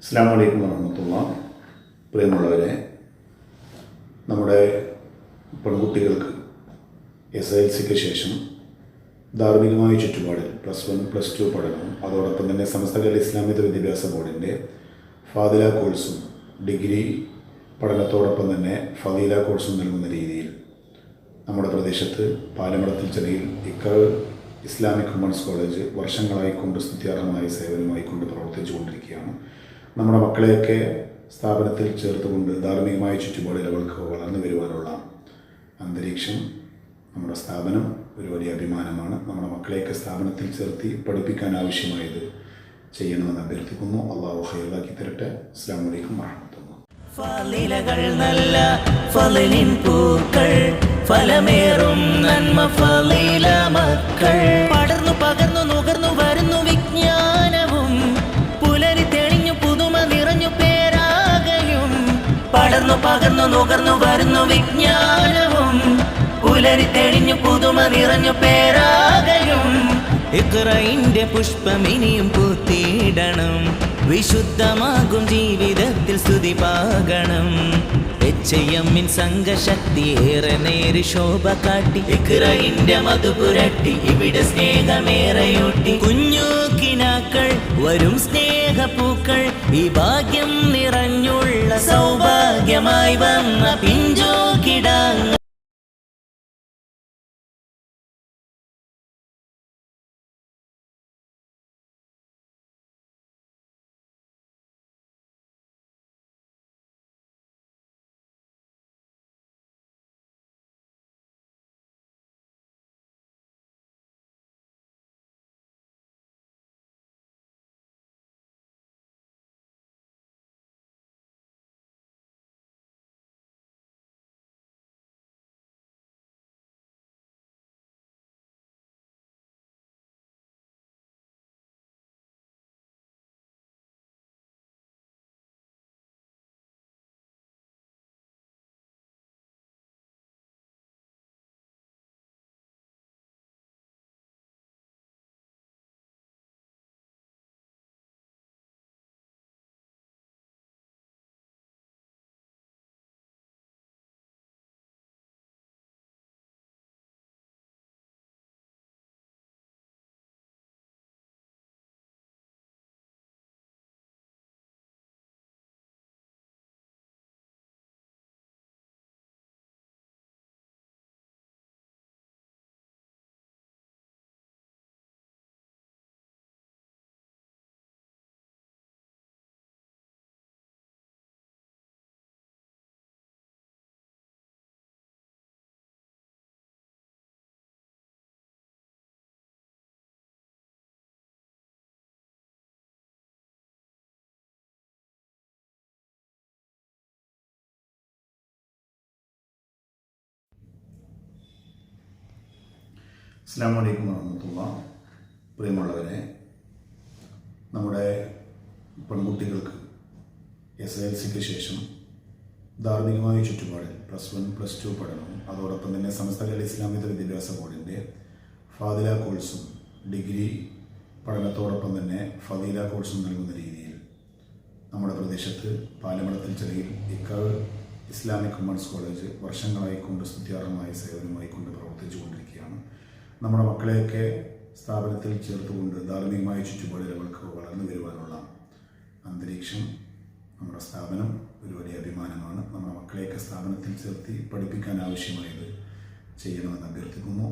അസ്സലാമു അലൈക്കും വറഹ്മത്തുള്ളാഹി. പ്രിയമുള്ളവരെ, നമ്മുടെ പെൺകുട്ടികൾക്ക് SSLCക്ക് ശേഷം ധാർമ്മികമായ ചുറ്റുപാടിൽ +1 +2 പഠനവും അതോടൊപ്പം തന്നെ സമസ്ത കേരള ഇസ്ലാമിക വിദ്യാഭ്യാസ ബോർഡിൻ്റെ ഫാദില കോഴ്സും ഡിഗ്രി പഠനത്തോടൊപ്പം തന്നെ ഫദീല കോഴ്സും നൽകുന്ന രീതിയിൽ നമ്മുടെ പ്രദേശത്ത് പാലമടത്തിൽ ചെറിയിൽ ഇസ്ലാമിക് വുമൻസ് കോളേജ് വർഷങ്ങളായിക്കൊണ്ട് സ്തുത്യാർഹമായ സേവനമായിക്കൊണ്ട് പ്രവർത്തിച്ചുകൊണ്ടിരിക്കുകയാണ്. നമ്മുടെ മക്കളെയൊക്കെ സ്ഥാപനത്തിൽ ചേർത്തുകൊണ്ട് ധാർമ്മികമായ ചുറ്റുപാടിൽ അവൾക്ക് വളർന്നു വരുവാനുള്ള അന്തരീക്ഷം നമ്മുടെ സ്ഥാപനം ഒരു വലിയ അഭിമാനമാണ്. നമ്മുടെ മക്കളെയൊക്കെ സ്ഥാപനത്തിൽ ചേർത്തി പഠിപ്പിക്കാൻ ആവശ്യമായത് ചെയ്യണമെന്ന് അഭ്യർത്ഥിക്കുന്നു. അള്ളാഹു ഖൈറാക്കി തരട്ടെ. അസ്സലാമു അലൈക്കും വറഹ്മത്തുള്ളാഹി. ഫളിലകൾ നല്ല ഫളിലിൻ പൂക്കൾ ഫലമേറും നന്മ ഫളില മക്കൾ പടർന്നു പകർന്നു നുകർന്നു വരുന്നു വിജ്ഞാനവും പുലരി തെളിഞ്ഞു പുതുമ നിറഞ്ഞു പേരാകയും പടർന്നു പകർന്നു നുകർന്നു വരുന്നു വിജ്ഞാനവും പുലരി തെളിഞ്ഞു പുതുമ നിറഞ്ഞു പേരാകയും ഇഖ്റയിന്റെ പുഷ്പമിനിയും പൂത്തിയിടണം വിശുദ്ധമാകും ജീവിതത്തിൽ സ്തുതി പാകണം HIM സംഘശക്തി ഏറെ നേരി ശോഭ കാട്ടി ഇഖ്റയിന്റെ മധുപുരട്ടി ഇവിടെ സ്നേഹമേറെയൂട്ടി കുഞ്ഞു കിനാക്കൾ വരും സ്നേഹപ്പൂക്കൾ ഈ ഭാഗ്യം നിറഞ്ഞുള്ള സൗഭാഗ്യമായി വന്ന പിഞ്ചോ കിടാങ്ങൾ. അസ്സലാമു അലൈക്കും വറഹ്മത്തുള്ളാഹി. പ്രിയമുള്ളവരെ, നമ്മുടെ പെൺകുട്ടികൾക്ക് SSLCക്ക് ശേഷം ധാർമ്മികമായ ചുറ്റുപാടിൽ +1 +2 പഠനവും അതോടൊപ്പം തന്നെ സമസ്ത കേരള ഇസ്ലാമിക വിദ്യാഭ്യാസ ബോർഡിൻ്റെ ഫാദില കോഴ്സും ഡിഗ്രി പഠനത്തോടൊപ്പം തന്നെ ഫദീല കോഴ്സും നൽകുന്ന രീതിയിൽ നമ്മുടെ പ്രദേശത്ത് പാലമടത്തിൽ ചെറിയിൽ ഇസ്ലാമിക് വുമൻസ് കോളേജ് വർഷങ്ങളായിക്കൊണ്ട് സ്തുത്യാർഹമായ സേവനമായിക്കൊണ്ട് പ്രവർത്തിച്ചുകൊണ്ടിരിക്കുകയാണ്. നമ്മുടെ മക്കളെയൊക്കെ സ്ഥാപനത്തിൽ ചേർത്തുകൊണ്ട് ധാർമ്മികമായ ചുറ്റുപാടിൽ അവൾക്ക് വളർന്നു വരുവാനുള്ള അന്തരീക്ഷം നമ്മുടെ സ്ഥാപനം ഒരു വലിയ അഭിമാനമാണ്. നമ്മുടെ മക്കളെയൊക്കെ സ്ഥാപനത്തിൽ ചേർത്തി പഠിപ്പിക്കാൻ ആവശ്യമായത് ചെയ്യണമെന്ന് അഭ്യർത്ഥിക്കുന്നു.